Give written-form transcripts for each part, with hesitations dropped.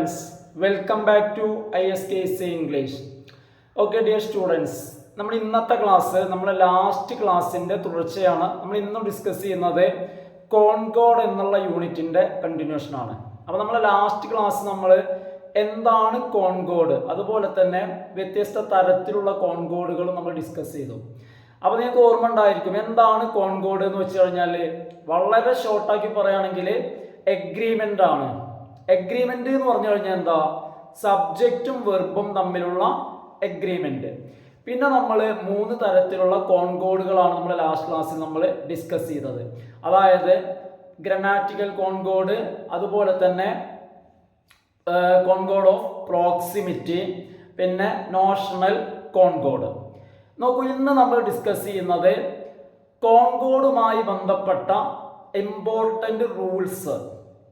students, welcome back to ISKC English. Okay dear students, നമ്മൾ ഇന്നത്തെ class നമ്മുടെ last ക്ലാസ്സിന്റെ തുടർച്ചയാണ്. നമ്മൾ ഇന്നും ഡിസ്കസ് ചെയ്യുന്നത് കോൺകോഡ് എന്നുള്ള യൂണിറ്റിന്റെ കണ്ടിന്യൂഷൻ ആണ്. അപ്പോൾ നമ്മുടെ ലാസ്റ്റ് ക്ലാസ് നമ്മൾ എന്താണ് കോൺകോഡ്, അതുപോലെ തന്നെ വ്യത്യസ്ത തരത്തിലുള്ള കോൺകോഡുകൾ നമ്മൾ ഡിസ്കസ് ചെയ്തു. അപ്പോൾ നിങ്ങൾക്ക് ഓർമ്മ ഉണ്ടായിരിക്കും എന്താണ് കോൺകോഡ് എന്ന് വെച്ച് കഴിഞ്ഞാൽ, വളരെ ഷോർട്ടാക്കി പറയുകയാണെങ്കിൽ എഗ്രിമെന്റ് ആണ്. എഗ്രിമെന്റ് എന്ന് പറഞ്ഞു കഴിഞ്ഞാൽ എന്താ, സബ്ജക്റ്റും വെർബും തമ്മിലുള്ള എഗ്രിമെന്റ്. പിന്നെ നമ്മൾ 3 തരത്തിലുള്ള കോൺകോഡുകളാണ് നമ്മൾ ലാസ്റ്റ് ക്ലാസ്സിൽ നമ്മൾ ഡിസ്കസ് ചെയ്തത്. അതായത് ഗ്രാമാറ്റിക്കൽ കോൺകോഡ്, അതുപോലെ തന്നെ കോൺകോഡ് ഓഫ് പ്രോക്സിമിറ്റി, പിന്നെ നോഷണൽ കോൺകോഡ്. നോക്കൂ, ഇന്ന് നമ്മൾ ഡിസ്കസ് ചെയ്യുന്നത് കോൺകോഡുമായി ബന്ധപ്പെട്ട ഇമ്പോർട്ടൻ്റ് റൂൾസ്,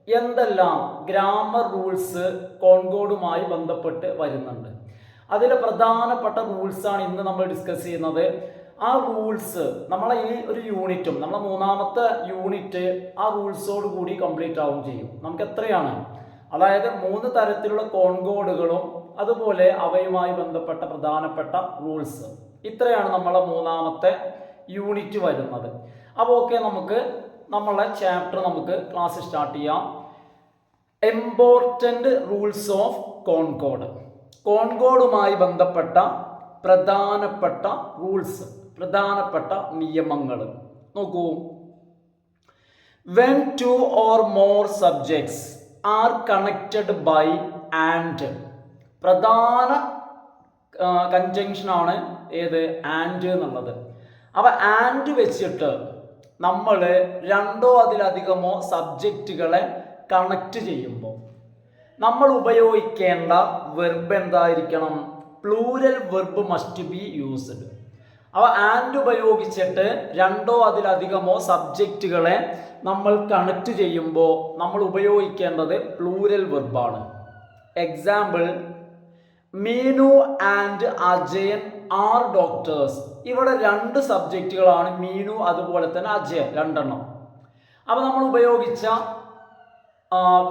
എന്തെല്ലാം ഗ്രാമർ റൂൾസ് കോൺകോഡുമായി ബന്ധപ്പെട്ട് വരുന്നുണ്ട്. അതിലെ പ്രധാനപ്പെട്ട റൂൾസാണ് ഇന്ന് നമ്മൾ ഡിസ്കസ് ചെയ്യുന്നത്. ആ റൂൾസ് നമ്മളെ ഈ ഒരു യൂണിറ്റും, നമ്മളെ 3ാമത്തെ യൂണിറ്റ് ആ റൂൾസോട് കൂടി കംപ്ലീറ്റ് ആവുകയും ചെയ്യും. നമുക്ക് എത്രയാണ്, അതായത് 3 തരത്തിലുള്ള കോൺകോഡുകളും അതുപോലെ അവയുമായി ബന്ധപ്പെട്ട പ്രധാനപ്പെട്ട റൂൾസ്, ഇത്രയാണ് നമ്മളെ 3ാമത്തെ യൂണിറ്റ് വരുന്നത്. അപ്പോൾ ഓക്കെ, നമുക്ക് നമ്മളെ ചാപ്റ്റർ നമുക്ക് ക്ലാസ് സ്റ്റാർട്ട് ചെയ്യാം. ഇമ്പോർട്ടൻ്റ് റൂൾസ് ഓഫ് കോൺകോഡ്, കോൺകോഡുമായി ബന്ധപ്പെട്ട പ്രധാനപ്പെട്ട റൂൾസ്, പ്രധാനപ്പെട്ട നിയമങ്ങൾ. നോക്കൂ, when 2 or more subjects are connected by and, പ്രധാന കൺജങ്ഷൻ ആണ് ഏത്, ആൻഡ് എന്നുള്ളത്. അപ്പൊ ആൻഡ് വെച്ചിട്ട് നമ്മൾ 2ഓ അതിലധികമോ സബ്ജക്റ്റുകളെ കണക്ട് ചെയ്യുമ്പോൾ നമ്മൾ ഉപയോഗിക്കേണ്ട വെർബ് എന്തായിരിക്കണം, plural verb must be used. അപ്പോൾ ആൻഡ് ഉപയോഗിച്ചിട്ട് 2ഓ അതിലധികമോ സബ്ജക്റ്റുകളെ നമ്മൾ കണക്ട് ചെയ്യുമ്പോൾ നമ്മൾ ഉപയോഗിക്കേണ്ടത് പ്ലൂരൽ വെർബാണ്. Example, Meenu and Ajayan are doctors. ഇവിടെ 2 സബ്ജക്റ്റുകളാണ്, മീനു അതുപോലെ തന്നെ അജയൻ, 2 എണ്ണം. അപ്പോൾ നമ്മൾ ഉപയോഗിച്ച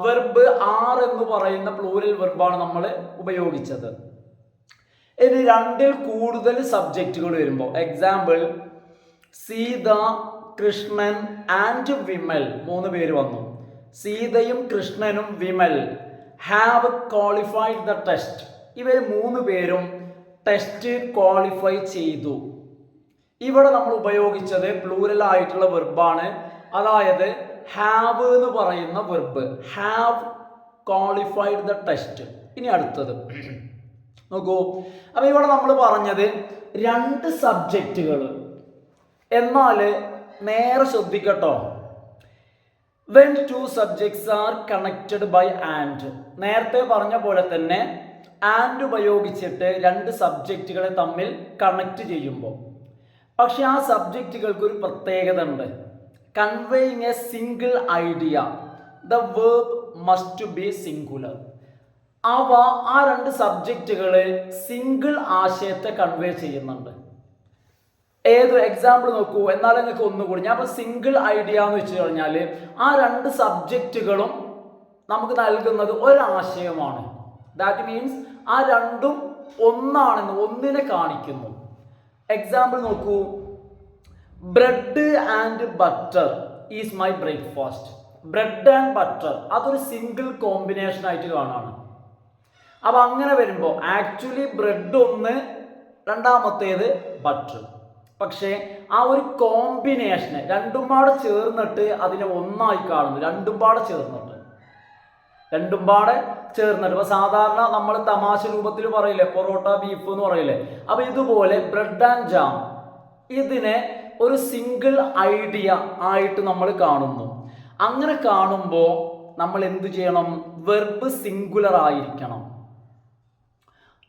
വെർബ് ആർ എന്ന് പറയുന്ന പ്ലൂരൽ വെർബാണ് നമ്മൾ ഉപയോഗിച്ചത്. ഇനി 2ൽ കൂടുതൽ സബ്ജക്റ്റുകൾ വരുമ്പോൾ, എക്സാമ്പിൾ, സീത, കൃഷ്ണൻ ആൻഡ് വിമൽ, 3 പേര് വന്നു. സീതയും കൃഷ്ണനും Vimal have qualified the test. ഇവർ 3 പേരും ടെസ്റ്റ് ക്വാളിഫൈ ചെയ്തു. ഇവിടെ നമ്മൾ ഉപയോഗിച്ചത് പ്ലൂരൽ ആയിട്ടുള്ള വെർബാണ്, അതായത് ഹാവ് എന്ന് പറയുന്ന verb, have qualified the test. ഇനി അടുത്തത് നോക്കൂ, അപ്പൊ ഇവിടെ നമ്മൾ പറഞ്ഞത് 2 സബ്ജക്റ്റുകൾ, എന്നാൽ നേരെ ശ്രദ്ധിക്കട്ടോ, when 2 subjects are connected by and, നേരത്തെ പറഞ്ഞ പോലെ തന്നെ ആൻഡ് ഉപയോഗിച്ചിട്ട് 2 സബ്ജക്റ്റുകളെ തമ്മിൽ കണക്ട് ചെയ്യുമ്പോൾ, പക്ഷെ ആ സബ്ജക്റ്റുകൾക്ക് ഒരു പ്രത്യേകത ഉണ്ട്. Conveying A single idea, the verb must be singular. അവ ആ 2 സബ്ജക്റ്റുകൾ സിംഗിൾ ആശയത്തെ കൺവേ ചെയ്യുന്നുണ്ട്. ഏത് എക്സാമ്പിൾ നോക്കൂ, എന്നാലും നിങ്ങൾക്ക് ഒന്നുകൂടി, ഞാൻ ഇപ്പോൾ സിംഗിൾ ഐഡിയ എന്ന് വെച്ച് കഴിഞ്ഞാൽ ആ 2 സബ്ജക്റ്റുകളും നമുക്ക് നൽകുന്നത് ഒരാശയമാണ്. ദാറ്റ് മീൻസ് ആ 2ഉം ഒന്നാണെന്ന്, ഒന്നിനെ കാണിക്കുന്നു. എക്സാമ്പിൾ നോക്കൂ, bread and butter is my breakfast. Bread and butter അതൊരു സിംഗിൾ കോമ്പിനേഷൻ ആയിട്ട് കാണാണ്. അപ്പൊ അങ്ങനെ വരുമ്പോൾ ആക്ച്വലി ബ്രെഡ് ഒന്ന്, രണ്ടാമത്തേത് ബട്ടർ. പക്ഷേ ആ ഒരു കോമ്പിനേഷന് 2ഉം പാടെ ചേർന്നിട്ട് അതിനെ ഒന്നായി കാണുന്നു. 2ഉം പാടെ ചേർന്നിട്ട് ഇപ്പൊ സാധാരണ നമ്മൾ തമാശ രൂപത്തിൽ പറയില്ലേ, പൊറോട്ട ബീഫ് എന്ന് പറയില്ലേ. അപ്പൊ ഇതുപോലെ ബ്രെഡ് ആൻഡ് ജാം, ഇതിനെ ഒരു സിംഗിൾ ഐഡിയ ആയിട്ട് നമ്മൾ കാണുന്നു. അങ്ങനെ കാണുമ്പോൾ നമ്മൾ എന്ത് ചെയ്യണം, വെർബ് സിംഗുലർ ആയിരിക്കണം.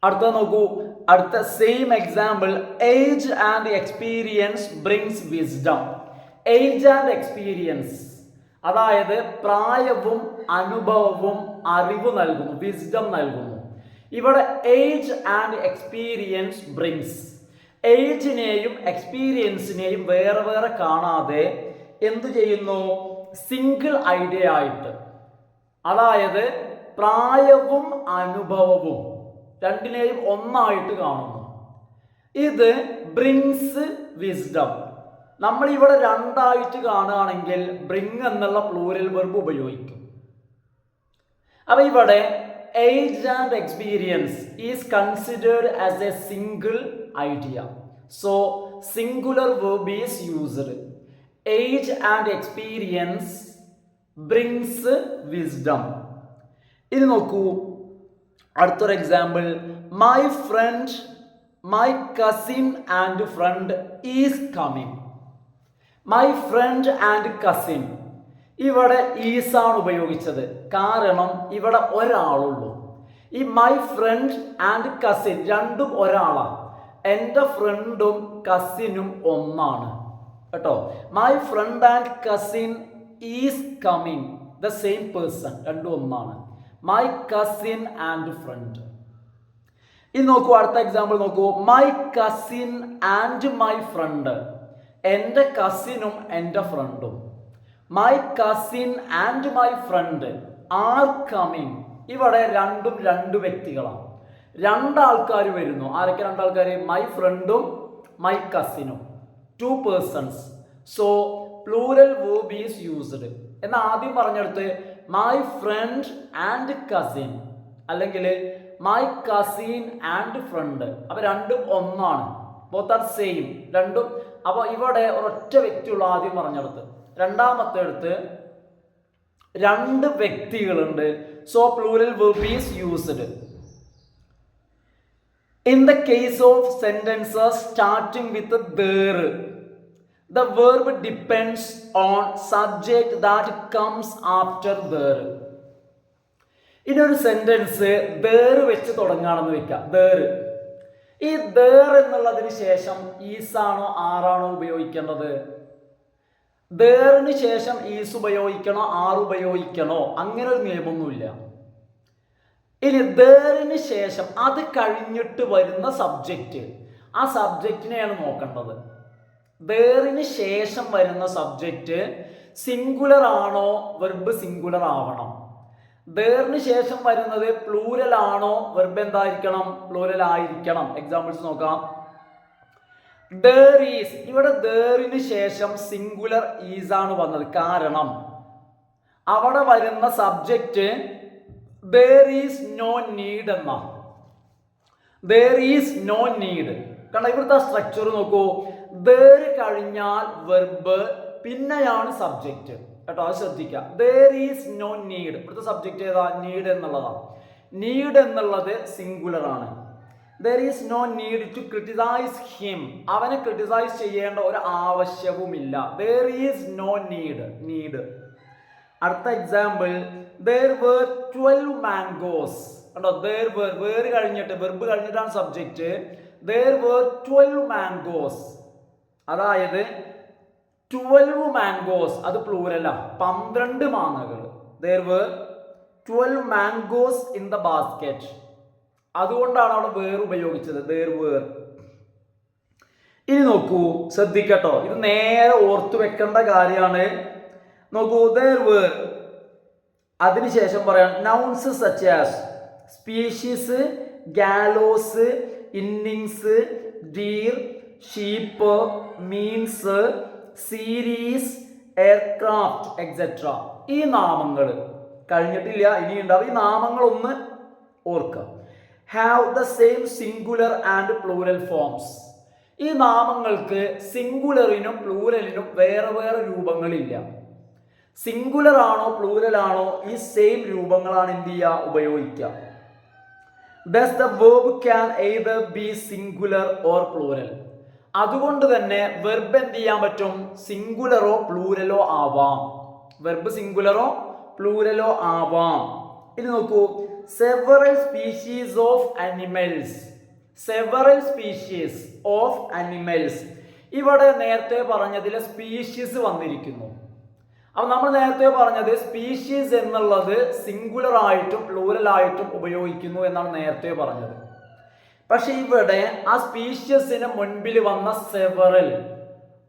അടുത്ത നോക്കൂ, അടുത്ത same example, age and experience brings wisdom. Age and experience, അതായത് പ്രായവും അനുഭവവും അറിവ് നൽകുന്നു, വിസ്ഡം നൽകുന്നു. ഇവിടെ ഏജ് ആൻഡ് എക്സ്പീരിയൻസ് ബ്രിങ്സ്, ഏജിനെയും എക്സ്പീരിയൻസിനെയും വേറെ വേറെ കാണാതെ എന്ത് ചെയ്യുന്നു, സിംഗിൾ ഐഡിയ ആയിട്ട്, അതായത് പ്രായവും അനുഭവവും രണ്ടിനെയും ഒന്നായിട്ട് കാണുന്നു. ഇത് ബ്രിങ്സ് വിസ്ഡം. നമ്മൾ ഇവിടെ രണ്ടായിട്ട് കാണുകയാണെങ്കിൽ ബ്രിങ് എന്നുള്ള പ്ലൂരൽ വെർബ് ഉപയോഗിക്കും. അപ്പൊ ഇവിടെ age and experience is considered as a single idea. So singular verb is used. Age and experience brings wisdom. ഇത് നോക്കൂ, അടുത്തൊരു example. My friend, my cousin and friend is coming. My friend and cousin, ഇവിടെ ഈസാണ് ഉപയോഗിച്ചത്, കാരണം ഇവിടെ ഒരാളുള്ളൂ. ഈ my friend and cousin രണ്ടും ഒരാളാണ്. എൻ്റെ ഫ്രണ്ടും കസിനും ഒന്നാണ് കേട്ടോ. My friend and cousin is coming, the same person, രണ്ടും ഒന്നാണ്. My cousin and friend. ഇത് നോക്കൂ, അടുത്ത എക്സാമ്പിൾ നോക്കൂ. My cousin and my friend, എൻ്റെ കസിനും എൻ്റെ ഫ്രണ്ടും. My cousin and my friend are coming, ഇവിടെ രണ്ടും രണ്ട് വ്യക്തികളാണ്, രണ്ടാൾക്കാർ വരുന്നു. ആരൊക്കെ രണ്ടാൾക്കാർ? മൈ ഫ്രണ്ടും മൈ കസിനും, two persons. So plural verb is used. എന്നാൽ ആദ്യം പറഞ്ഞെടുത്ത് മൈ ഫ്രണ്ട് ആൻഡ് കസിൻ, അല്ലെങ്കിൽ മൈ കസിൻ ആൻഡ് ഫ്രണ്ട്. അപ്പൊ രണ്ടും ഒന്നാണ്, ബോത്ത് ആർ സെയിം, രണ്ടും. അപ്പൊ ഇവിടെ ഒരൊറ്റ വ്യക്തിയുള്ള ആദ്യം പറഞ്ഞെടുത്ത്. രണ്ടാമത്തെ അടുത്ത് രണ്ട് വ്യക്തികളുണ്ട്. So plural verb is used. In the case of sentences starting with there, the verb depends on subject that comes after there. ഇതൊരു സെന്റൻസ് there വെച്ച് തുടങ്ങാണെന്ന് വെക്കാം. there. ഈ there എന്നുള്ളതിന് ശേഷം ഈസാണോ ആറാണോ ഉപയോഗിക്കേണ്ടത്? thereന് ശേഷം ഈസ് ഉപയോഗിക്കണോ ആർ ഉപയോഗിക്കണോ? അങ്ങനെ ഒരു നിയമമൊന്നുമില്ല. ഇനി thereന് ശേഷം അത് കഴിഞ്ഞിട്ട് വരുന്ന സബ്ജക്റ്റ്, ആ സബ്ജക്റ്റിനെയാണ് നോക്കേണ്ടത്. thereന് ശേഷം വരുന്ന സബ്ജക്റ്റ് സിംഗുലർ ആണോ, വെർബ് സിംഗുലർ ആവണം. thereന് ശേഷം വരുന്നത് പ്ലൂരൽ ആണോ, വെർബ് എന്തായിരിക്കണം? പ്ലൂരൽ ആയിരിക്കണം. എക്സാമ്പിൾസ് നോക്കാം. there is, ഇവിടെ thereന് ശേഷം സിംഗുലർ ഈസ് ആണ് വന്നത്, കാരണം അവിടെ വരുന്ന subject there is no need എന്ന. there is no need. കാരണം ഇവിടുത്തെ സ്ട്രക്ചർ നോക്കൂ. there കഴിഞ്ഞാൽ വെർബ്, പിന്നെയാണ് സബ്ജക്റ്റ് കേട്ടോ, അത് ശ്രദ്ധിക്കുക. there is no need, ഇവിടുത്തെ സബ്ജക്റ്റ് ഏതാ? നീഡ് എന്നുള്ളതാണ്. നീഡ് എന്നുള്ളത് സിംഗുലർ ആണ്. there is no need to criticize him, അവനെ ക്രിട്ടിസൈസ് ചെയ്യേണ്ട ഒരു ആവശ്യവുമില്ല. there is no need. അടുത്ത എക്സാമ്പിൾ. there were 12 mangoes. കണ്ടോ, there were, വേർ കഴിഞ്ഞിട്ട് വെർബ് കഴിഞ്ഞിട്ടാണ് സബ്ജക്റ്റ്. there were 12 mangoes, അതായത് 12 mangoes, അത് പ്ലൂരലാ, 12 മാങ്ങകൾ. there were 12 mangoes in the basket, അതുകൊണ്ടാണ് അവിടെ വേർ ഉപയോഗിച്ചത്, there were. ഇനി നോക്കൂ, ശ്രദ്ധിക്കട്ടോ, ഇത് നേരെ ഓർത്തു വെക്കേണ്ട കാര്യമാണ്. നോക്കൂ, there were, അതിനുശേഷം പറയാം nouns such as species, gallows, innings, deer, sheep, means, series, aircraft etcetera. ഈ നാമങ്ങൾ കഴിഞ്ഞിട്ടില്ല, ഇനി ഉണ്ടാവും. ഈ നാമങ്ങളൊന്ന് ഓർക്കുക. Have the same singular and plural forms. ഈ നാമങ്ങൾക്ക് സിംഗുലറിനും പ്ലൂരലിനും വേറെ വേറെ രൂപങ്ങളില്ല. സിംഗുലർ ആണോ പ്ലൂരൽ ആണോ, ഈ സെയിം രൂപങ്ങളാണ് എന്ത് ചെയ്യുക, ഉപയോഗിക്കുക. Thus the verb can either be singular or plural. അതുകൊണ്ട് തന്നെ വെർബ് എന്ത് ചെയ്യാൻ പറ്റും? സിംഗുലറോ പ്ലൂരലോ ആവാം. വെർബ് സിംഗുലറോ പ്ലൂരലോ ആവാം. ഇനി നോക്കൂ, several species of animals. several species of animals. ഇവിടെ നേരത്തെ പറഞ്ഞതിൽ സ്പീഷീസ് വന്നിരിക്കുന്നു. അപ്പൊ നമ്മൾ നേരത്തെ പറഞ്ഞത് സ്പീഷീസ് എന്നുള്ളത് സിംഗുലർ ആയിട്ടും പ്ലൂരൽ ആയിട്ടും ഉപയോഗിക്കുന്നു എന്നാണ് നേരത്തെ പറഞ്ഞത്. പക്ഷെ ഇവിടെ ആ സ്പീഷ്യസിന് മുൻപിൽ വന്ന സെവറൽ,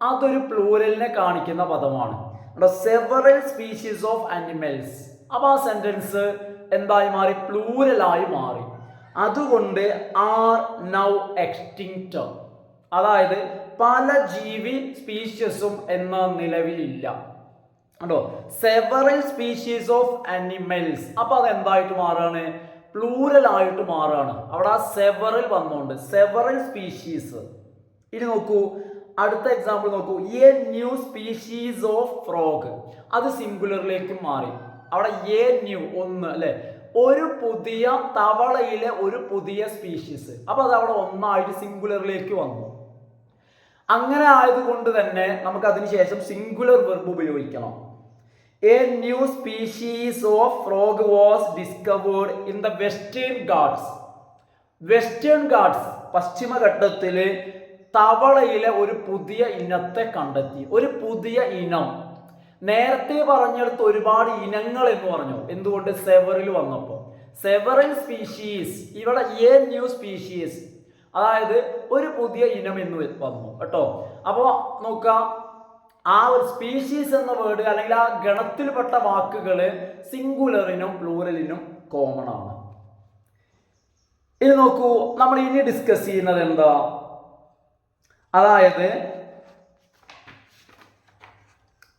അതൊരു പ്ലൂരലിനെ കാണിക്കുന്ന പദമാണ്. Several species of animals. അപ്പൊ ആ സെന്റൻസ് എന്തായി മാറി? പ്ലൂരലായി മാറി. അതുകൊണ്ട് ആർ നൗ എക്സ്റ്റിങ്ക്റ്റ്, അതായത് പല ജീവി സ്പീഷ്യസും എന്ന നിലവിലില്ല. കണ്ടോ? Several species of animals. അപ്പൊ അത് എന്തായിട്ട് മാറാണ്? പ്ലൂരൽ ആയിട്ട് മാറാണ്. അവിടെ ആ സെവറൽ വന്നുകൊണ്ട് സെവറൽ സ്പീഷീസ്. ഇനി നോക്കൂ, അടുത്ത എക്സാമ്പിൾ നോക്കൂ. A new species of frog, അത് സിംഗുലറിലേക്ക് മാറി. അവിടെ എ ന്യൂ ഒന്ന് അല്ലെ, ഒരു പുതിയ തവളയിലെ ഒരു പുതിയ സ്പീഷീസ്. അപ്പൊ അത് അവിടെ ഒന്നായിട്ട് സിംഗുലറിലേക്ക് വന്നു. അങ്ങനെ ആയതുകൊണ്ട് തന്നെ നമുക്ക് അതിനുശേഷം സിംഗുലർ വെർബ് ഉപയോഗിക്കണം. A new species of frog was discovered in the Western Ghats. Western Ghats, പശ്ചിമഘട്ടത്തില് തവളയിലെ ഒരു പുതിയ ഇനത്തെ കണ്ടെത്തി. ഒരു പുതിയ ഇനം. നേരത്തെ പറഞ്ഞെടുത്ത് ഒരുപാട് ഇനങ്ങൾ എന്ന് പറഞ്ഞു. എന്തുകൊണ്ട്? സെവറിൽ വന്നപ്പോൾ. സെവറൽ സ്പീഷീസ്, ഇവിടെ എ ന്യൂ സ്പീഷീസ്, അതായത് ഒരു പുതിയ ഇനം എന്ന് വന്നു കേട്ടോ. അപ്പോ നോക്കാം, ആ ഒരു സ്പീഷീസ് എന്ന വേർഡ് അല്ലെങ്കിൽ ആ ഗണത്തിൽപ്പെട്ട വാക്കുകൾ സിംഗുലറിനും പ്ലൂറലിനും കോമൺ ആണ്. ഇനി നോക്കൂ, നമ്മൾ ഇനി ഡിസ്കസ് ചെയ്യുന്നത് എന്താ? അതായത്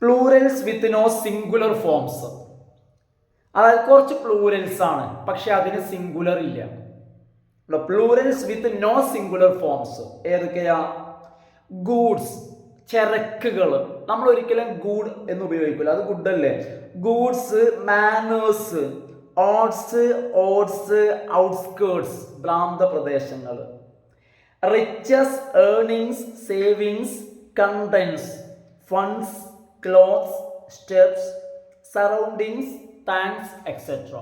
plurals with no singular forms. അതായത് കുറച്ച് പ്ലൂറൽസ് ആണ്, പക്ഷെ അതിന് സിംഗുലർ ഇല്ല. Plurals with no singular forms ഏതൊക്കെയാ? ഗൂഡ്സ്, ചരക്കുകൾ. നമ്മൾ ഒരിക്കലും ഗൂഡ് എന്ന് ഉപയോഗിക്കില്ല, അത് ഗുഡ് അല്ലേ. Goods, manners, oats, oats, outskirts, ഭ്രാന്ത പ്രദേശങ്ങൾ. Riches, earnings, savings, contents, funds, clothes, steps, surroundings, thanks, etcetera.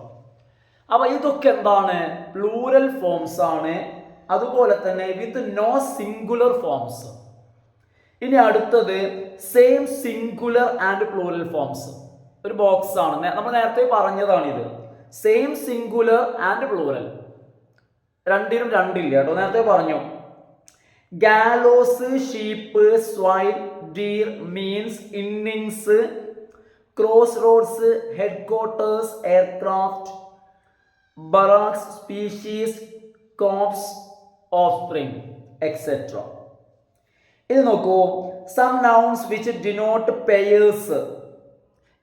അപ്പൊ ഇതൊക്കെ എന്താണ്? പ്ലൂറൽ ഫോംസ് ആണ്. അതുപോലെ തന്നെ വിത്ത് നോ സിംഗുലർ ഫോംസ്. ഇനി അടുത്തത് same singular and plural forms. ഒരു ബോക്സ് ആണ്, നമ്മൾ നേരത്തെ പറഞ്ഞതാണിത്. സെയിം സിംഗുലർ ആൻഡ് പ്ലൂറൽ, രണ്ടിനും രണ്ടില്ല കേട്ടോ, നേരത്തെ പറഞ്ഞു. Gallows, sheep, swine, deer, means, innings, crossroads, headquarters, aircraft, barracks, species, corps, offspring, etcetera. ഇത് നോക്കൂ, some nouns which denote pairs.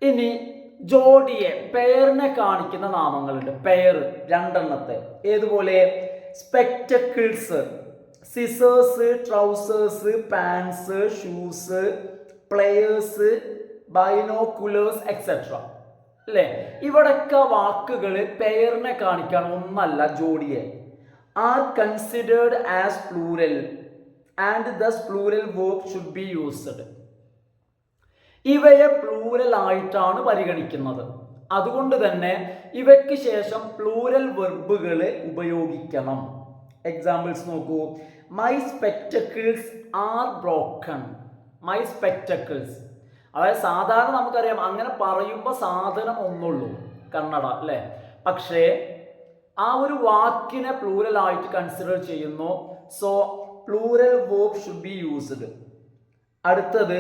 ഇനി ജോഡിയെ, പെയറിനെ കാണിക്കുന്ന നാമങ്ങളുണ്ട്. പെയർ രണ്ടെണ്ണത്തെ. ഏതുപോലെ? Spectacles, scissors, trousers, pants, shoes, pliers, binoculars, etcetera. അല്ലേ? ഇവിടൊക്കെ വാക്കുകൾ പെയറിനെ കാണിക്കാൻ, ഒന്നല്ല ജോഡിയെ. R considered as plural and thus plural verb should be used. ഇവയെ പ്ലൂരൽ ആയിട്ടാണ് പരിഗണിക്കുന്നത്. അതുകൊണ്ട് തന്നെ ഇവയ്ക്ക് ശേഷം പ്ലൂരൽ വെർബുകൾ ഉപയോഗിക്കണം. എക്സാമ്പിൾസ് നോക്കൂ. My spectacles R broken. My spectacles, അതായത് സാധാരണ നമുക്കറിയാം അങ്ങനെ പറയുമ്പോൾ സാധനം ഒന്നുള്ളൂ, കണ്ണട അല്ലേ. പക്ഷേ ആ ഒരു വാക്കിനെ പ്ലൂരൽ ആയിട്ട് കൺസിഡർ ചെയ്യുന്നു. So plural verb should be used. അടുത്തത്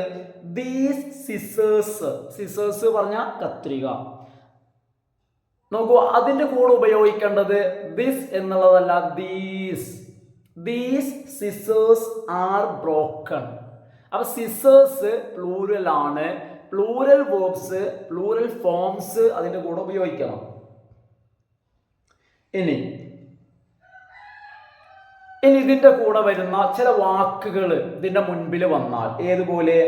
ദീസ് സിസേഴ്സ്. സിസേഴ്സ് പറഞ്ഞ കത്രിക. നോക്കൂ, അതിന്റെ കൂടെ ഉപയോഗിക്കേണ്ടത് ദിസ് എന്നുള്ളതല്ല, these. These scissors R broken. അപ്പൊ സിസേഴ്സ് പ്ലൂരൽ ആണ്. പ്ലൂരൽ വേർബ്സ്, പ്ലൂരൽ ഫോംസ് അതിന്റെ കൂടെ ഉപയോഗിക്കണം. ഇനി ഇതിന്റെ കൂടെ വരുന്ന ചില വാക്കുകൾ ഇതിന്റെ മുൻപിൽ വന്നാൽ, ഏതുപോലെ?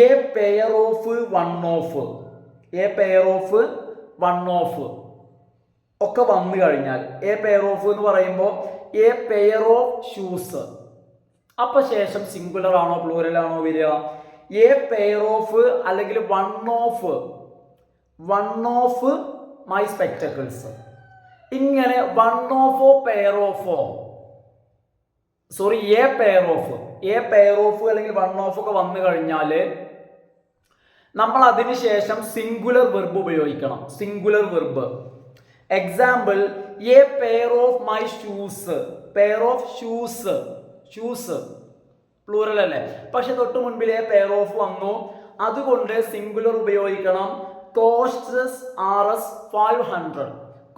A pair of, one of. A pair of, one of ഒക്കെ വന്നു കഴിഞ്ഞാൽ, എ പെയർ ഓഫ് എന്ന് പറയുമ്പോൾ എ പെയർ ഓഫ് ഷൂസ്, അപ്പൊ ശേഷം സിംഗുലർ ആണോ പ്ലൂരൽ ആണോ വരിക? എ പെയർ ഓഫ് അല്ലെങ്കിൽ വൺ ഓഫ് മൈ സ്പെക്ടക്കിൾസ്. ഇങ്ങനെ വൺ ഓഫോ പെയർ ഓഫോ, സോറി, എ പെയർ ഓഫ് അല്ലെങ്കിൽ വൺ ഓഫ് ഒക്കെ വന്നു കഴിഞ്ഞാൽ നമ്മൾ അതിനുശേഷം സിംഗുലർ വെർബ് ഉപയോഗിക്കണം. Singular verb. Example, a pair of my shoes. Pair of shoes plural അല്ലേ, പക്ഷെ തൊട്ട് മുൻപിൽ എ പെയർ ഓഫ് വന്നു. അതുകൊണ്ട് സിംഗുലർ ഉപയോഗിക്കണം. Costs RS 500.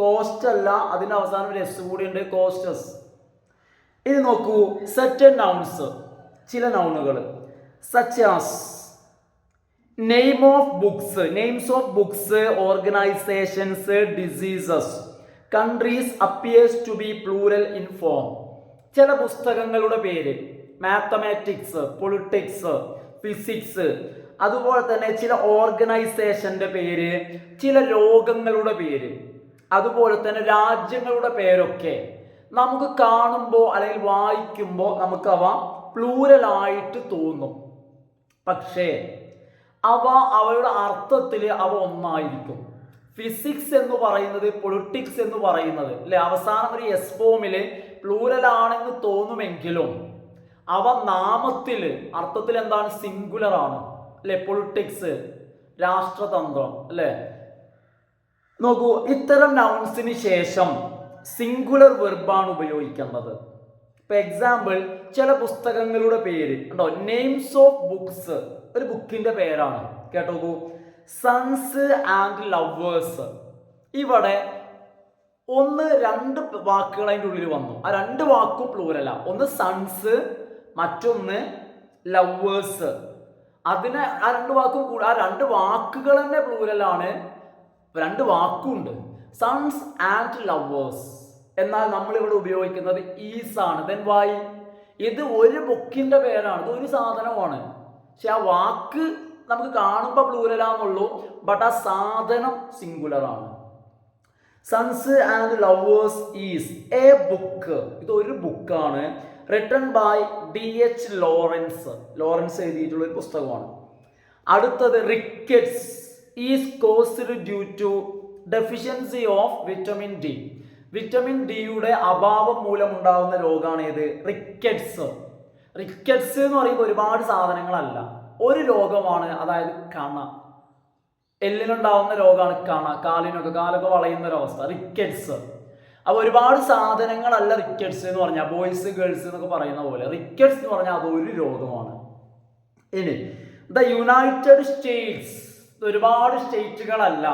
കോസ്റ്റ് അല്ല, അതിൻ്റെ അവസാനം ഒരു എസ് കൂടി ഉണ്ട്, കോസ്റ്റസ്. ഇനി നോക്കൂ, സെർട്ടൻ നൗൺസ്, ചില നൗണുകൾ such as names of books, organisations, diseases, countries appears to be plural in form. ചില പുസ്തകങ്ങളുടെ പേര്, മാത്തമാറ്റിക്സ്, പൊളിറ്റിക്സ്, ഫിസിക്സ്, അതുപോലെ തന്നെ ചില ഓർഗനൈസേഷന്റെ പേര്, ചില ലോകങ്ങളുടെ പേര്, അതുപോലെ തന്നെ രാജ്യങ്ങളുടെ പേരൊക്കെ നമുക്ക് കാണുമ്പോൾ അല്ലെങ്കിൽ വായിക്കുമ്പോൾ നമുക്ക് അവ പ്ലൂരലായിട്ട് തോന്നും. പക്ഷേ അവയുടെ അർത്ഥത്തിൽ അവ ഒന്നായിരിക്കും. ഫിസിക്സ് എന്ന് പറയുന്നത്, പൊളിറ്റിക്സ് എന്ന് പറയുന്നത് അല്ലെ, അവസാനം ഒരു എസ് ഫോമിൽ പ്ലൂരൽ ആണെന്ന് തോന്നുമെങ്കിലും അവ നാമത്തിൽ അർത്ഥത്തിൽ എന്താണ്, സിംഗുലർ ആണ് അല്ലെ. പൊളിറ്റിക്സ് രാഷ്ട്രതന്ത്രം അല്ലെ. നോക്കൂ, ഇത്തരം നൗൺസിന് ശേഷം സിംഗുലർ വെർബാണ് ഉപയോഗിക്കുന്നത്. ഇപ്പൊ എക്സാമ്പിൾ, ചില പുസ്തകങ്ങളുടെ പേര് ഉണ്ടോ, നെയിംസ് ഓഫ് ബുക്സ്, ഒരു ബുക്കിന്റെ പേരാണ് കേട്ടോ. സൺസ് ആൻഡ് ലവേഴ്സ്, ഇവിടെ രണ്ട് വാക്കുകൾ അതിൻ്റെ ഉള്ളിൽ വന്നു. ആ രണ്ട് വാക്കും പ്ലൂരല. ഒന്ന് സൺസ്, മറ്റൊന്ന് ലവേഴ്സ്. അതിനെ ആ രണ്ട് വാക്കുകൾ തന്നെ പ്ലൂരലാണ്. രണ്ട് വാക്കുണ്ട്, സൺസ് ആൻഡ് ലവേഴ്സ്. എന്നാൽ നമ്മളിവിടെ ഉപയോഗിക്കുന്നത് ഈസ് ആണ്. Then why? ഇത് ഒരു ബുക്കിന്റെ പേരാണ്, ഇത് ഒരു സാധനമാണ്. പക്ഷെ ആ വാക്ക് നമുക്ക് കാണുമ്പോൾ പ്ലൂരലാന്നുള്ളൂ, ബട്ട് ആ സാധനം സിംഗുലർ ആണ്. Sons and lovers is A book, ഇത് ഒരു ബുക്കാണ്. Written by D.H. ലോറൻസ് എഴുതിയിട്ടുള്ള ഒരു പുസ്തകമാണ്. അടുത്തത് rickets is caused due to deficiency of vitamin D. Vitamin ഡിയുടെ അഭാവം മൂലമുണ്ടാകുന്ന രോഗമാണ് ഏത്? റിക്കറ്റ്സ്. റിക്കറ്റ്സ് എന്ന് പറയുമ്പോൾ ഒരുപാട് സാധനങ്ങളല്ല, ഒരു രോഗമാണ്, അതായത് കണ. എല്ലിനുണ്ടാവുന്ന രോഗമാണ് കണ, കാലൊക്കെ വളയുന്ന ഒരവസ്ഥ, റിക്കറ്റ്സ്. അപ്പൊ ഒരുപാട് സാധനങ്ങളല്ല റിക്കറ്റ്സ് എന്ന് പറഞ്ഞാൽ, ബോയ്സ് ഗേൾസ് എന്നൊക്കെ പറയുന്ന പോലെ റിക്കറ്റ്സ് എന്ന് പറഞ്ഞാൽ അതൊരു രോഗമാണ്. ഇനി ദ യുണൈറ്റഡ് സ്റ്റേറ്റ്സ്, ഒരുപാട് സ്റ്റേറ്റുകളല്ല,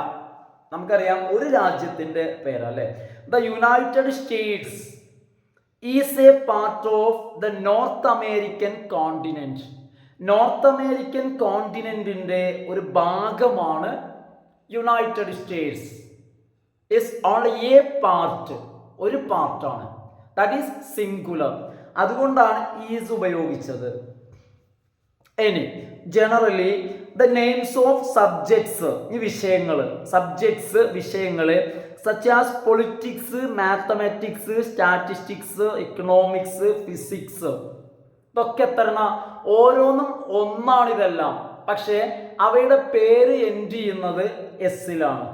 നമുക്കറിയാം ഒരു രാജ്യത്തിന്റെ പേരല്ലേ. The United States is a part of the North American continent. North American കോണ്ടിനെന്റിന്റെ ഒരു ഭാഗമാണ് United States. Is only a part, ഒരു പാർട്ടാണ്, ദാറ്റ് ഈസ് സിംഗുലർ. അതുകൊണ്ടാണ് ഈസ് ഉപയോഗിച്ചത്. ഇനി generally the names of subjects, ഈ വിഷയങ്ങൾ, സബ്ജക്ട്സ് വിഷയങ്ങൾ, such as politics, mathematics, statistics, economics, physics, ഇതൊക്കെ എത്തരണ ഓരോന്നും ഒന്നാണ് ഇതെല്ലാം. പക്ഷേ അവയുടെ പേര് എൻഡ് ചെയ്യുന്നത് എസ്സിലാണ്.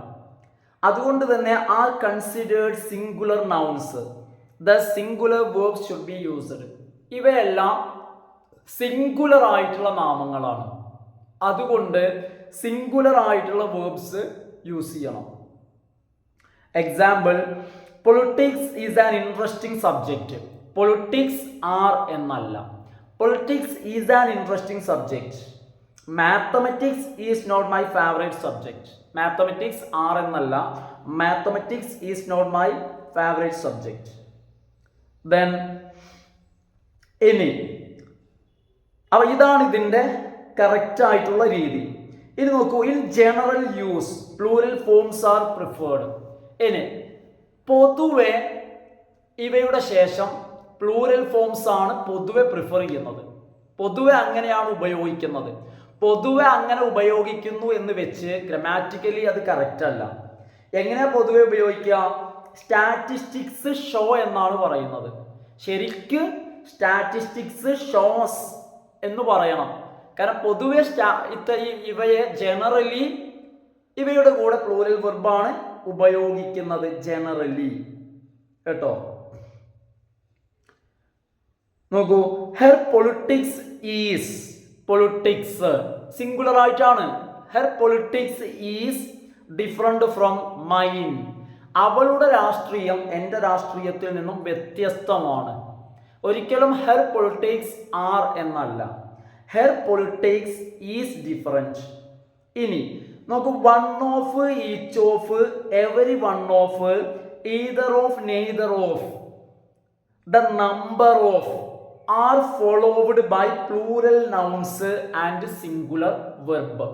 അതുകൊണ്ട് തന്നെ are considered singular nouns. The singular verbs should be used. ഇവയെല്ലാം സിംഗുലർ ആയിട്ടുള്ള നാമങ്ങളാണ്. അതുകൊണ്ട് സിംഗുലർ ആയിട്ടുള്ള വേർബ്സ് യൂസ് ചെയ്യണം. Example, politics is an interesting subject. Politics are എന്നല്ല, politics is an interesting subject. Mathematics is not my favourite subject. Mathematics are എന്നല്ല, mathematics is not my favourite subject. Then ഇനി അപ്പൊ ഇതാണ് ഇതിന്റെ correct ആയിട്ടുള്ള രീതി. ഇനി നോക്കൂ, in general use plural forms are preferred. ഇനി പൊതുവെ ഇവയുടെ ശേഷം പ്ലൂറൽ ഫോംസ് ആണ് പൊതുവെ പ്രിഫർ ചെയ്യുന്നത്. പൊതുവെ അങ്ങനെയാണ് ഉപയോഗിക്കുന്നത്. പൊതുവെ അങ്ങനെ ഉപയോഗിക്കുന്നു എന്ന് വെച്ച് ഗ്രാമാറ്റിക്കലി അത് കറക്റ്റ് അല്ല. എങ്ങനെയാ പൊതുവെ ഉപയോഗിക്കുക? സ്റ്റാറ്റിസ്റ്റിക്സ് ഷോ എന്നാണ് പറയുന്നത്. ശരിക്ക് സ്റ്റാറ്റിസ്റ്റിക്സ് ഷോസ് എന്ന് പറയണം. കാരണം പൊതുവെ ഇവയെ ജനറലി ഇവയുടെ കൂടെ പ്ലൂറൽ വെർബാണ് ഉപയോഗിക്കുന്നത്, ജനറലി കേട്ടോ. നോക്കൂ, her politics is, politics singular ആയിട്ടാണ്. Her politics is different from mine. അവളുടെ രാഷ്ട്രീയം എൻ്റെ രാഷ്ട്രീയത്തിൽ നിന്നും വ്യത്യസ്തമാണ്. ഒരിക്കലും ഹെർ പൊളിറ്റിക്സ് ആർ എന്നല്ല, ഹെർ പൊളിറ്റിക്സ് ഈസ് ഡിഫറെന്റ്. ഇനി നോക്കൂ, one of, each of, every one of, either of, neither of, the number of are followed by plural nouns and singular verb.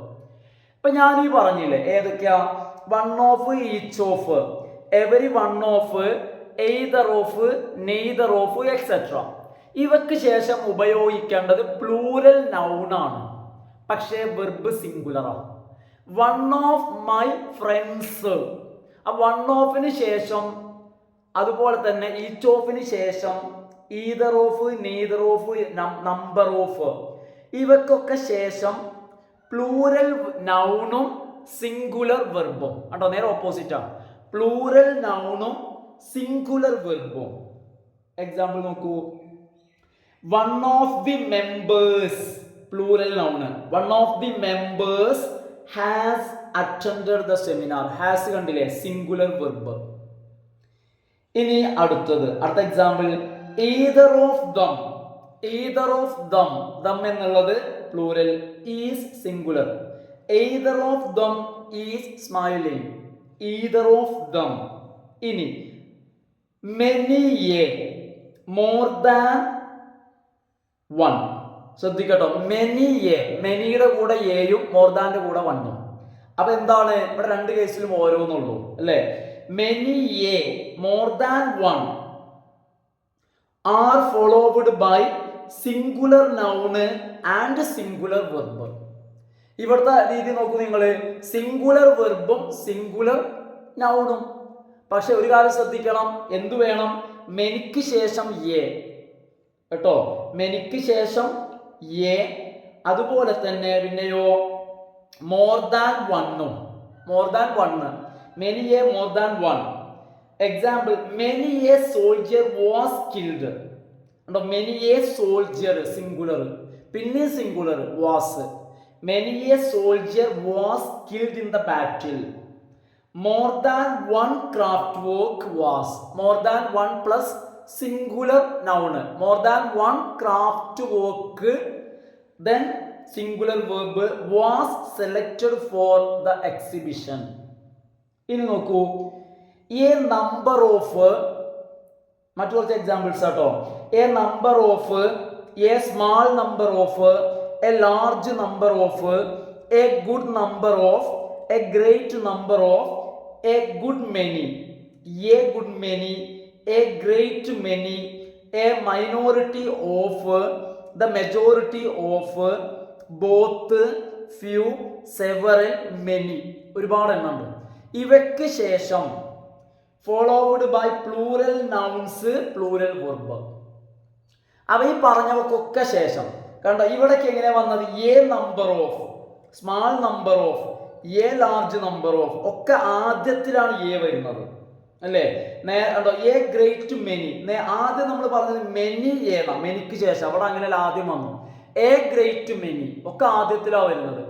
ഇപ്പൊ ഞാൻ ഈ പറഞ്ഞില്ലേ ഏതൊക്കെയാ? One of, each of, every one of, either of, neither of, etcetera. ഇവക്ക് ശേഷം ഉപയോഗിക്കേണ്ടത് plural noun ആണ്, പക്ഷേ വെർബ് സിംഗുലറാണ്. വൺ ഓഫ് മൈ ഫ്രണ്ട്സ്, ആ വൺ ഓഫിന് ശേഷം, അതുപോലെ തന്നെ ഈച്ച് ഓഫിന് ശേഷം either of, neither of, number of, ഇവക്കൊക്കെ ശേഷം പ്ലൂറൽ നൗണും സിംഗുലർ വെർബും. കണ്ടോ, നേരെ ഓപ്പോസിറ്റ് ആണ്. പ്ലൂറൽ നൗണും സിംഗുലർ വെർബും. എക്സാമ്പിൾ നോക്കൂ, one of the members, plural noun. One of the members has attended the seminar. Has കണ്ടില്ലേ, സിംഗുലർ വെർബ്. ഇനി അടുത്തത്, അടുത്ത example, either of them, either of them, them എന്നുള്ളത് plural, is singular. either of them is smiling, either of them. ഇനി many a, more than one. ശ്രദ്ധിക്കട്ടോ, many a, മെനിയുടെ കൂടെ എയും more ദാന്റെ കൂടെ വണ്ണും. അപ്പൊ എന്താണ് ഇവിടെ രണ്ട് കേസിലും ഓരോന്നുള്ളൂ അല്ലേ? many a, more than one are followed by singular noun and singular verb. ഇവിടുത്തെ രീതി നോക്കൂ നിങ്ങൾ, സിംഗുലർ വെർബും സിംഗുലർ നൗണും. പക്ഷെ ഒരു കാര്യം ശ്രദ്ധിക്കണം, എന്തു വേണം? മെനിക്ക് ശേഷം എ കേട്ടോ, മെനിക്ക് ശേഷം എ. അതുപോലെ തന്നെ പിന്നെയോ മോർ ദാൻ വണ്ണും, more than one, many A, more than one. Example, many A soldier was killed. ഉണ്ടോ, മെനി എ സോൾജിയർ സിംഗുലർ, പിന്നെ singular was. Many A soldier was killed in the battle. More than one craft work was. More than one plus singular noun, more than one craft work, then singular verb was selected for the exhibition. ഇനി നോക്കൂ, A number of, മറ്റു കുറച്ച് examples ആട്ടോ. A number of, a small number of, a large number of, a good number of, a great number of, a good many, a good many, a great many, a minority of, the majority of, both, few, several, many. ഒരുപാട് എണ്ണമുണ്ട്. ഇവയ്ക്ക് ശേഷം followed by plural nouns, plural verb. അവ ഈ പറഞ്ഞവക്കൊക്കെ ശേഷം കണ്ടോ, ഇവിടേക്ക് എങ്ങനെയാ വന്നത്? A number of, small number of, a large number of, ഒക്കെ ആദ്യത്തിലാണ് എ വരുന്നത് അല്ലേ? കണ്ടോ, എ ഗ്രേറ്റ് മെനി, ആദ്യം നമ്മൾ പറഞ്ഞത് മെനി എ, മെനിക്ക് ശേഷം അവിടെ അങ്ങനെയല്ല, ആദ്യം വന്നു എ ഗ്രേറ്റ് മെനി, ഒക്കെ ആദ്യത്തിലാണ് വരുന്നത്.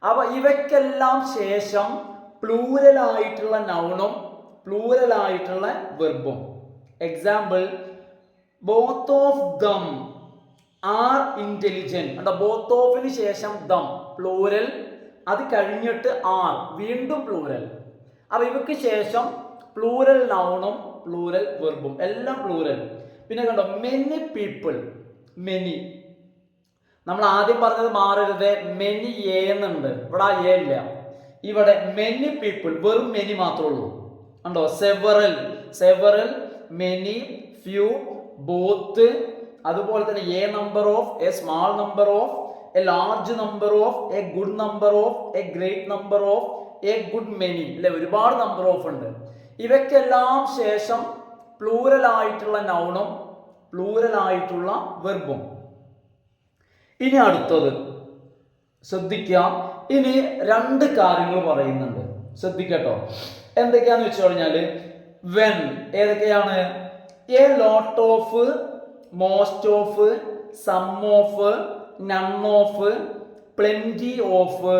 അപ്പൊ ഇവയ്ക്കെല്ലാം ശേഷം പ്ലൂറൽ ആയിട്ടുള്ള നൗണും പ്ലൂറൽ ആയിട്ടുള്ള വെർബും. Example, both of them are intelligent. അല്ല, ബോത്ത് ഓഫിന് ശേഷം ദം പ്ലൂറൽ, അത് കഴിഞ്ഞിട്ട് ആർ, വീണ്ടും പ്ലൂറൽ. അപ്പൊ ഇവക്ക് ശേഷം പ്ലൂറൽ നൗണും പ്ലൂറൽ വെർബും, എല്ലാം പ്ലൂറൽ. പിന്നെ കണ്ടോ, മെനി പീപ്പിൾ, മെനി. നമ്മൾ ആദ്യം പറഞ്ഞത് മാറരുത്, മെനി എ എന്നുണ്ട്, ഇവിടെ എ ഇല്ല. ഇവിടെ മെനി പീപ്പിൾ, വെറും മെനി മാത്രമേ ഉള്ളൂ. ഉണ്ടോ, several, several, many, few, both. അതുപോലെ തന്നെ A number of, a small number of, a large number of, a good number of, a great number of, a good many. അല്ലെ, ഒരുപാട് നമ്പർ ഓഫ് ഉണ്ട്. ഇവയ്ക്കെല്ലാം ശേഷം പ്ലൂറൽ ആയിട്ടുള്ള നൗണും പ്ലൂറൽ ആയിട്ടുള്ള വെർബും. ഇനി അടുത്തത് ശ്രദ്ധിക്കുക. ഇനി രണ്ട് കാര്യങ്ങൾ പറയുന്നുണ്ട്, ശ്രദ്ധിക്കട്ടോ. എന്തൊക്കെയാന്ന് വെച്ച് കഴിഞ്ഞാല്, വെൻ ഏതൊക്കെയാണ്? A lot of, most of, some of, none of, plenty of,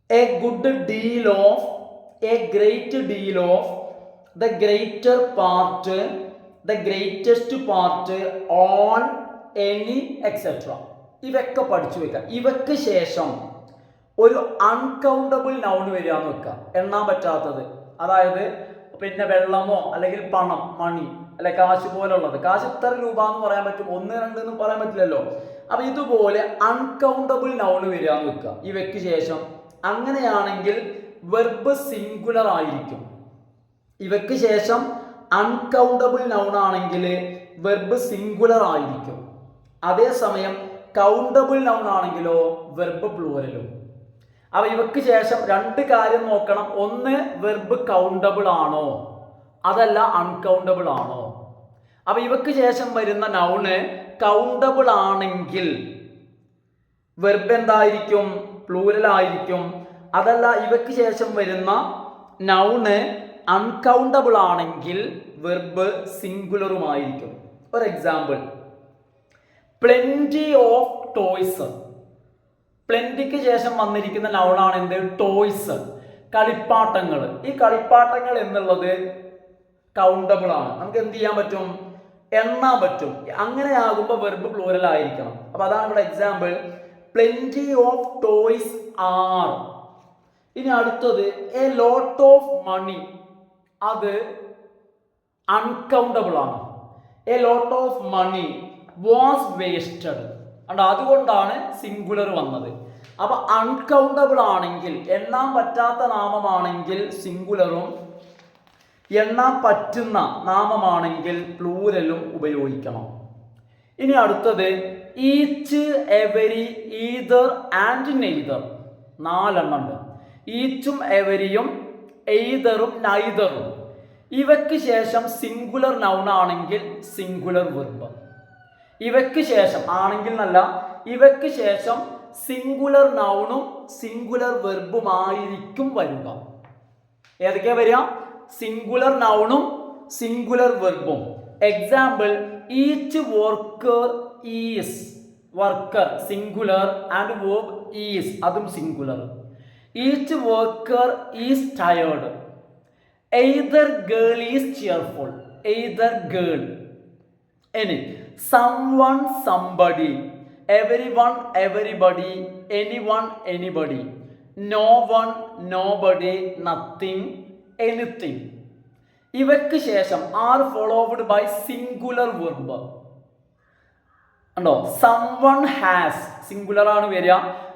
a good deal of, a great deal of, the greater part, the greatest part, all, any, etcetera. ഇവയൊക്കെ പഠിച്ചു വെക്കാം. ഇവയ്ക്ക് ശേഷം ഒരു അൺകൗണ്ടബിൾ നൗൺ വരിക എന്ന് വെക്കുക, എണ്ണാൻ പറ്റാത്തത്. അതായത് പിന്നെ വെള്ളമോ അല്ലെങ്കിൽ പണം, മണി അല്ലെ കാശ് പോലുള്ളത്. കാശ് ഇത്ര രൂപ എന്ന് പറയാൻ പറ്റും, 1 2 എന്ന് പറയാൻ പറ്റില്ലല്ലോ. അപ്പൊ ഇതുപോലെ അൺകൗണ്ടബിൾ നൗൺ വരിക എന്ന് വെക്കുക ഇവയ്ക്ക് ശേഷം. അങ്ങനെയാണെങ്കിൽ വെർബ് സിംഗുലർ ആയിരിക്കും. ഇവയ്ക്ക് ശേഷം അൺകൗണ്ടബിൾ നൗൺ ആണെങ്കിൽ വെർബ് സിംഗുലർ ആയിരിക്കും. അതേസമയം കൗണ്ടബിൾ നൗൺ ആണെങ്കിലോ വെർബ് പ്ലൂറലും. അപ്പൊ ഇവയ്ക്ക് ശേഷം 2 കാര്യം നോക്കണം. ഒന്ന്, വെർബ് കൗണ്ടബിൾ ആണോ അതല്ല അൺകൗണ്ടബിൾ ആണോ. അപ്പൊ ഇവയ്ക്ക് ശേഷം വരുന്ന നൗണ് കൗണ്ടബിൾ ആണെങ്കിൽ വെർബ് എന്തായിരിക്കും? പ്ലൂറൽ ആയിരിക്കും. അതല്ല ഇവയ്ക്ക് ശേഷം വരുന്ന നൗണ് അൺകൗണ്ടബിൾ ആണെങ്കിൽ വെർബ് സിംഗുലറുമായിരിക്കും. ഒരു എക്സാമ്പിൾ, പ്ലെന്റി ഓഫ് ടോയ്സ്. പ്ലെന്റിക്ക് ശേഷം വന്നിരിക്കുന്ന നൗണാണ് എന്ത്? ടോയ്സ്, കളിപ്പാട്ടങ്ങൾ. ഈ കളിപ്പാട്ടങ്ങൾ എന്നുള്ളത് കൗണ്ടബിൾ ആണ്, നമുക്ക് എന്ത് ചെയ്യാൻ പറ്റും? എണ്ണാൻ പറ്റും. അങ്ങനെയാകുമ്പോൾ വെർബ് പ്ലൂറൽ ആയിരിക്കണം. അപ്പൊ അതാണ് ഇവിടെ example, plenty of toys are. ഇനി അടുത്തത്, എ ലോട്ട് ഓഫ് മണി. അത് അൺകൗണ്ടബിൾ ആണ്. A lot of money was wasted. അതുകൊണ്ടാണ് സിംഗുലർ വന്നത്. അപ്പൊ അൺകൗണ്ടബിൾ ആണെങ്കിൽ, എണ്ണാൻ പറ്റാത്ത നാമമാണെങ്കിൽ സിംഗുലറും, എണ്ണാൻ പറ്റുന്ന നാമമാണെങ്കിൽ പ്ലൂരലും ഉപയോഗിക്കണം. ഇനി അടുത്തത്, each, every, either and neither. 4 എണ്ണം ഉണ്ട്. ഈച്ചും എവരിയും എയ്തറും നൈതറും. ഇവയ്ക്ക് ശേഷം സിംഗുലർ നൗൺ ആണെങ്കിൽ സിംഗുലർ വെർബ്. ഇവയ്ക്ക് ശേഷം ആണെങ്കിൽ എന്നല്ല, ഇവയ്ക്ക് ശേഷം സിംഗുലർ നൗണും സിംഗുലർ വെർബുമായിരിക്കും വരിക. ഏതൊക്കെയാ വരിക? സിംഗുലർ നൗണും സിംഗുലർ വെർബും. Example, each worker is. Worker singular and verb is, അതും singular. Each worker is tired. Either girl is cheerful. Either girl. ഇനി someone, somebody, everyone, everybody, anyone, anybody, no one, nobody, nothing, anything. ഇവയ്ക്ക് ശേഷം are followed by singular verb. ഉണ്ടോ? someone has, സിംഗുലർ ആണ് വരിക.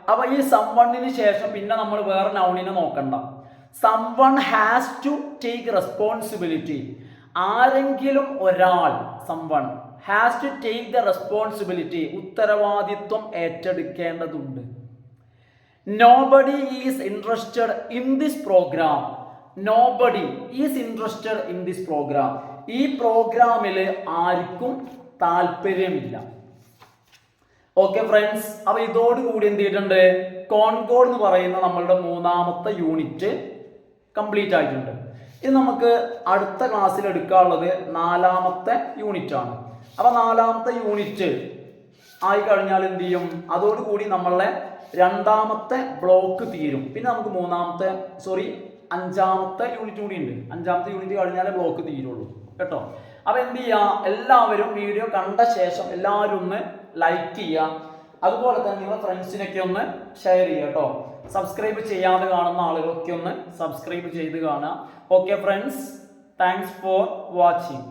അപ്പൊ ഈ someoneന് ശേഷം പിന്നെ നമ്മൾ വേറെ നൗണിനെ നോക്കണ്ട. someone has to take responsibility. ആരെങ്കിലും ഒരാൾ, someone has to take the responsibility, ഉത്തരവാദിത്വം ഏറ്റെടുക്കേണ്ടതുണ്ട്. nobody is interested in this program. nobody is interested in this program. ഈ പ്രോഗ്രാമിൽ ആർക്കും താല്പര്യമില്ല. ഓക്കെ ഫ്രണ്ട്സ്, അപ്പൊ ഇതോടുകൂടി എന്ത് ചെയ്തിട്ടുണ്ട്? കോൺകോഡ് എന്ന് പറയുന്ന നമ്മളുടെ 3ാമത്തെ യൂണിറ്റ് കംപ്ലീറ്റ് ആയിട്ടുണ്ട്. ഇത് നമുക്ക് അടുത്ത ക്ലാസ്സിൽ എടുക്കാനുള്ളത് 4ാമത്തെ യൂണിറ്റ് ആണ്. അപ്പൊ 4ാമത്തെ യൂണിറ്റ് ആയി കഴിഞ്ഞാൽ എന്ത് ചെയ്യും? അതോടുകൂടി നമ്മളെ 2ാമത്തെ ബ്ലോക്ക് തീരും. പിന്നെ നമുക്ക് 5ാമത്തെ യൂണിറ്റ് കൂടി ഉണ്ട്. 5ാമത്തെ യൂണിറ്റ് കഴിഞ്ഞാലേ ബ്ലോക്ക് തീരുള്ളൂ കേട്ടോ. അപ്പൊ എന്ത് ചെയ്യുക? എല്ലാവരും വീഡിയോ കണ്ട ശേഷം എല്ലാവരും ഒന്ന് ലൈക്ക് ചെയ്യുക. അതുപോലെ തന്നെ നിങ്ങളുടെ ഫ്രണ്ട്സിനൊക്കെ ഒന്ന് ഷെയർ ചെയ്യുക കേട്ടോ. സബ്സ്ക്രൈബ് ചെയ്യാതെ കാണുന്ന ആളുകളൊക്കെ ഒന്ന് സബ്സ്ക്രൈബ് ചെയ്ത് കാണുക. Okay friends, thanks for watching.